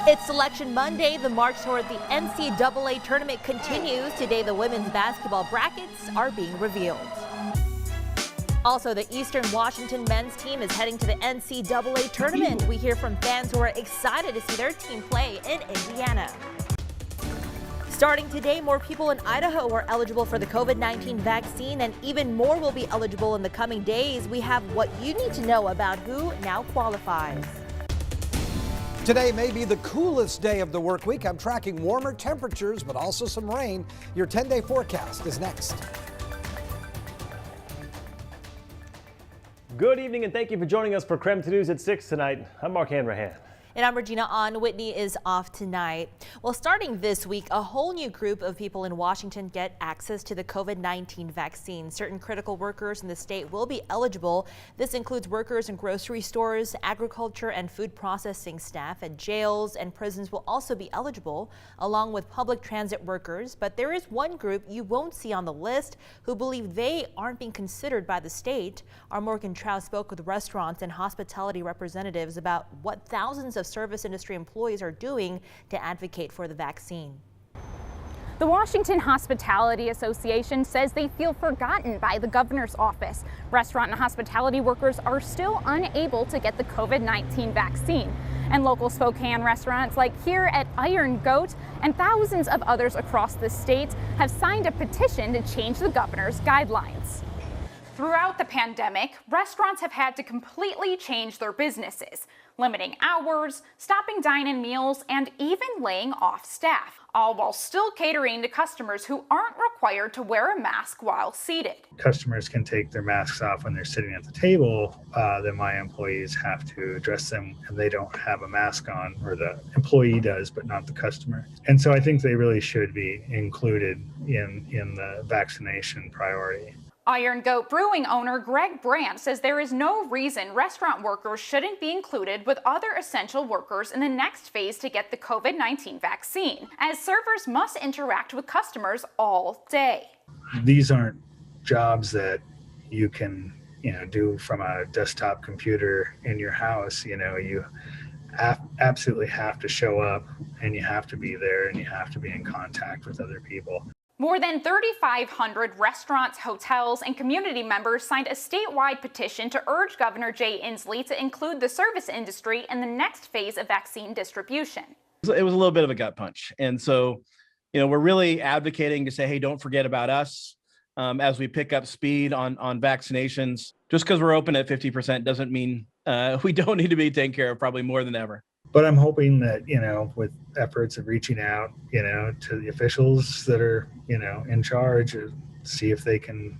It's Selection Monday. The march toward the NCAA tournament continues. Today, the women's basketball brackets are being revealed. Also, the Eastern Washington men's team is heading to the NCAA tournament. We hear from fans who are excited to see their team play in Indiana. Starting today, more people in Idaho are eligible for the COVID-19 vaccine, and even more will be eligible in the coming days. We have what you need to know about who now qualifies. Today may be the coolest day of the work week. I'm tracking warmer temperatures, but also some rain. Your 10-day forecast is next. Good evening and thank you for joining us for KREM News at 6 tonight. I'm Mark Hanrahan. And I'm Regina On. Whitney is off tonight. Well, starting this week, a whole new group of people in Washington get access to the COVID-19 vaccine. Certain critical workers in the state will be eligible. This includes workers in grocery stores, agriculture and food processing staff at jails and prisons will also be eligible, along with public transit workers. But there is one group you won't see on the list who believe they aren't being considered by the state. Our Morgan Trout spoke with restaurants and hospitality representatives about what thousands of service industry employees are doing to advocate for the vaccine. The Washington Hospitality Association says they feel forgotten by the governor's office. Restaurant and hospitality workers are still unable to get the COVID-19 vaccine. And local Spokane restaurants like here at Iron Goat and thousands of others across the state have signed a petition to change the governor's guidelines. Throughout the pandemic, restaurants have had to completely change their businesses, limiting hours, stopping dine-in meals, and even laying off staff, all while still catering to customers who aren't required to wear a mask while seated. Customers can take their masks off when they're sitting at the table, then my employees have to address them and they don't have a mask on, or the employee does, but not the customer. And so I think they really should be included in the vaccination priority. Iron Goat Brewing owner Greg Brandt says there is no reason restaurant workers shouldn't be included with other essential workers in the next phase to get the COVID-19 vaccine, as servers must interact with customers all day. These aren't jobs that you can, do from a desktop computer in your house. You absolutely have to show up and you have to be there and you have to be in contact with other people. More than 3,500 restaurants, hotels, and community members signed a statewide petition to urge Governor Jay Inslee to include the service industry in the next phase of vaccine distribution. It was a little bit of a gut punch. And so, we're really advocating to say, hey, don't forget about us as we pick up speed on vaccinations. Just because we're open at 50% doesn't mean we don't need to be taken care of probably more than ever. But I'm hoping that, with efforts of reaching out, to the officials that are, in charge, see if they can,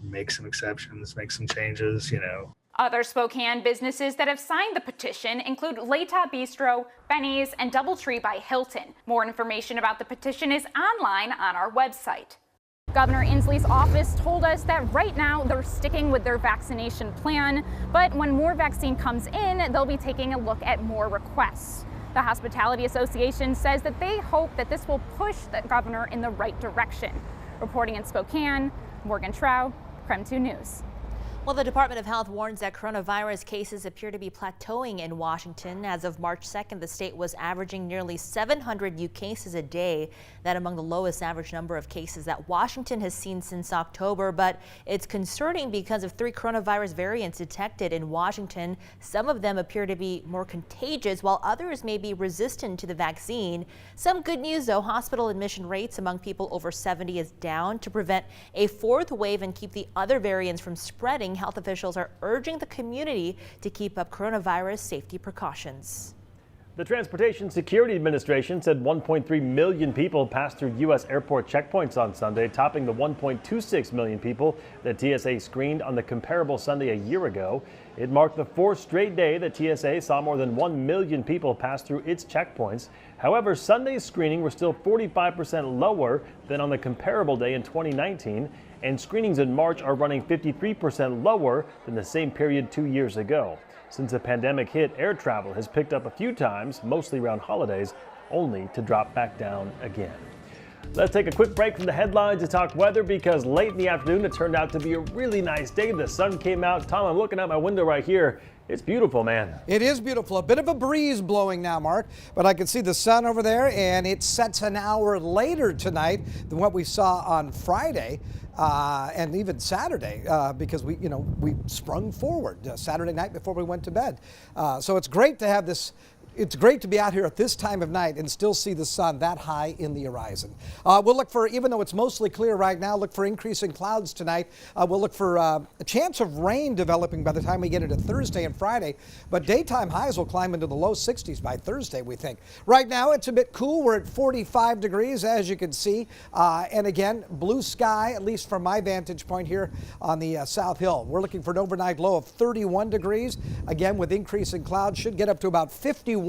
make some exceptions, make some changes, Other Spokane businesses that have signed the petition include Leta Bistro, Benny's, and Doubletree by Hilton. More information about the petition is online on our website. Governor Inslee's office told us that right now they're sticking with their vaccination plan, but when more vaccine comes in, they'll be taking a look at more requests. The Hospitality Association says that they hope that this will push the governor in the right direction. Reporting in Spokane, Morgan Trout, KREM 2 News. Well, the Department of Health warns that coronavirus cases appear to be plateauing in Washington. As of March 2nd, the state was averaging nearly 700 new cases a day, that among the lowest average number of cases that Washington has seen since October. But it's concerning because of 3 coronavirus variants detected in Washington. Some of them appear to be more contagious, while others may be resistant to the vaccine. Some good news, though, hospital admission rates among people over 70 is down. To prevent a 4th wave and keep the other variants from spreading, health officials are urging the community to keep up coronavirus safety precautions. The Transportation Security Administration said 1.3 million people passed through U.S. airport checkpoints on Sunday, topping the 1.26 million people that TSA screened on the comparable Sunday a year ago. It marked the 4th straight day that TSA saw more than 1 million people pass through its checkpoints. However, Sunday's screening were still 45% lower than on the comparable day in 2019, and screenings in March are running 53% lower than the same period 2 years ago. Since the pandemic hit, air travel has picked up a few times, mostly around holidays, only to drop back down again. Let's take a quick break from the headlines to talk weather because late in the afternoon it turned out to be a really nice day. The sun came out. Tom, I'm looking out my window right here. It's beautiful, man. It is beautiful. A bit of a breeze blowing now, Mark, but I can see the sun over there, and it sets an hour later tonight than what we saw on Friday and even Saturday because we sprung forward Saturday night before we went to bed. So it's great to have this. It's great to be out here at this time of night and still see the sun that high in the horizon. We'll look for, even though it's mostly clear right now, look for increasing clouds tonight. We'll look for a chance of rain developing by the time we get into Thursday and Friday, but daytime highs will climb into the low 60s by Thursday, we think. Right now, it's a bit cool. We're at 45 degrees, as you can see. And again, blue sky, at least from my vantage point here on the South Hill. We're looking for an overnight low of 31 degrees. Again, with increasing clouds, should get up to about 51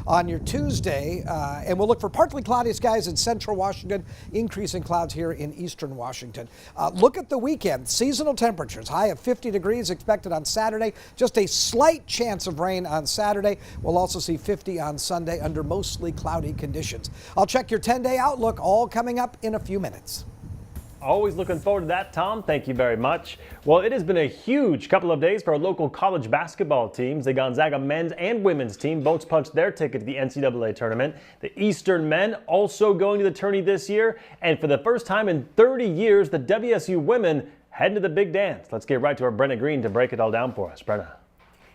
on your Tuesday, and we'll look for partly cloudy skies in central Washington, increasing clouds here in eastern Washington. Look at the weekend. Seasonal temperatures, high of 50 degrees expected on Saturday. Just a slight chance of rain on Saturday. We'll also see 50 on Sunday under mostly cloudy conditions. I'll check your 10-day outlook, all coming up in a few minutes. Always looking forward to that, Tom. Thank you very much. Well, it has been a huge couple of days for our local college basketball teams. The Gonzaga men's and women's team both punched their ticket to the NCAA tournament. The Eastern men also going to the tourney this year. And for the first time in 30 years, the WSU women heading to the big dance. Let's get right to our Brenna Green to break it all down for us. Brenna.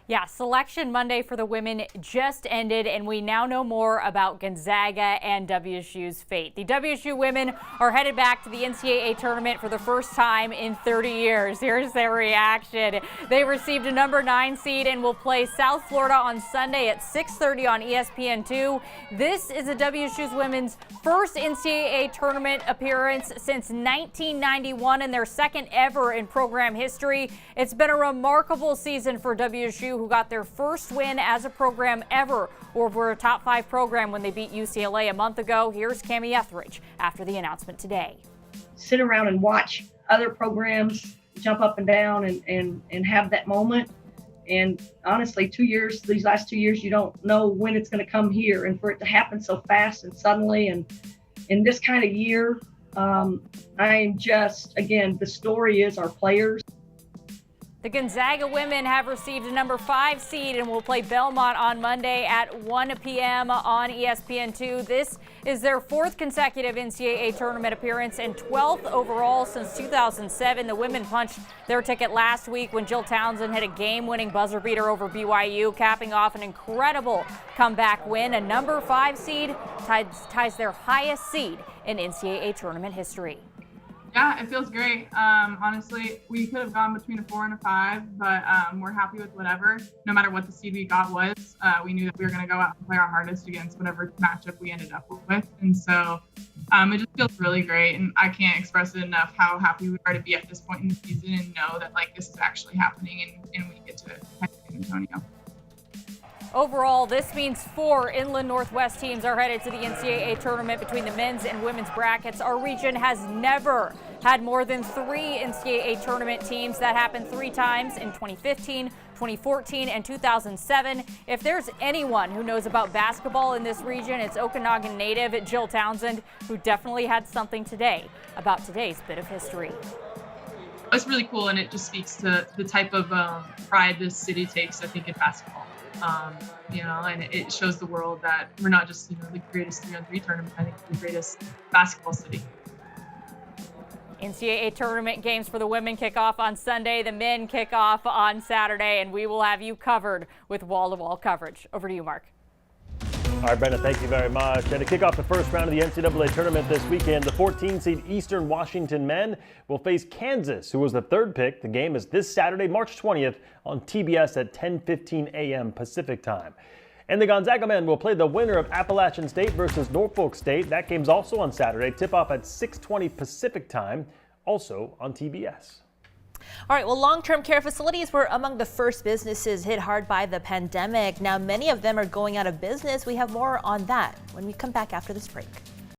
Yeah, Selection Monday for the women just ended, and we now know more about Gonzaga and WSU's fate. The WSU women are headed back to the NCAA tournament for the first time in 30 years. Here's their reaction. They received a number 9 seed and will play South Florida on Sunday at 6:30 on ESPN2. This is the WSU's women's first NCAA tournament appearance since 1991 and their second ever in program history. It's been a remarkable season for WSU, who got their first win as a program ever over a top 5 program when they beat UCLA a month ago. Here's Cammie Etheridge after the announcement today. Sit around and watch other programs jump up and down and have that moment. And honestly, these last 2 years, you don't know when it's going to come here, and for it to happen so fast and suddenly and in this kind of year, I'm just, again, the story is our players. The Gonzaga women have received a number 5 seed and will play Belmont on Monday at 1 p.m. on ESPN2. This is their 4th consecutive NCAA tournament appearance and 12th overall since 2007. The women punched their ticket last week when Jill Townsend hit a game-winning buzzer beater over BYU, capping off an incredible comeback win. A number 5 seed ties their highest seed in NCAA tournament history. Yeah, it feels great. Honestly, we could have gone between a 4 and a 5, but we're happy with whatever. No matter what the seed we got was, we knew that we were going to go out and play our hardest against whatever matchup we ended up with. And so it just feels really great. And I can't express it enough how happy we are to be at this point in the season and know that this is actually happening and we get to head to San Antonio. Overall, this means 4 Inland Northwest teams are headed to the NCAA tournament between the men's and women's brackets. Our region has never had more than 3 NCAA tournament teams. That happened 3 times in 2015, 2014, and 2007. If there's anyone who knows about basketball in this region, it's Okanagan native Jill Townsend, who definitely had something today about today's bit of history. It's really cool, and it just speaks to the type of pride this city takes, I think, in basketball. And it shows the world that we're not just, the greatest 3-on-3 tournament, I think the greatest basketball city. NCAA tournament games for the women kick off on Sunday. The men kick off on Saturday, and we will have you covered with wall-to-wall coverage. Over to you, Mark. All right, Brenda, thank you very much. And to kick off the first round of the NCAA tournament this weekend, the 14-seed Eastern Washington men will face Kansas, who was the 3rd pick. The game is this Saturday, March 20th on TBS at 10:15 a.m. Pacific time. And the Gonzaga men will play the winner of Appalachian State versus Norfolk State. That game's also on Saturday. Tip-off at 6:20 Pacific time, also on TBS. All right, well, long-term care facilities were among the first businesses hit hard by the pandemic. Now, many of them are going out of business. We have more on that when we come back after this break.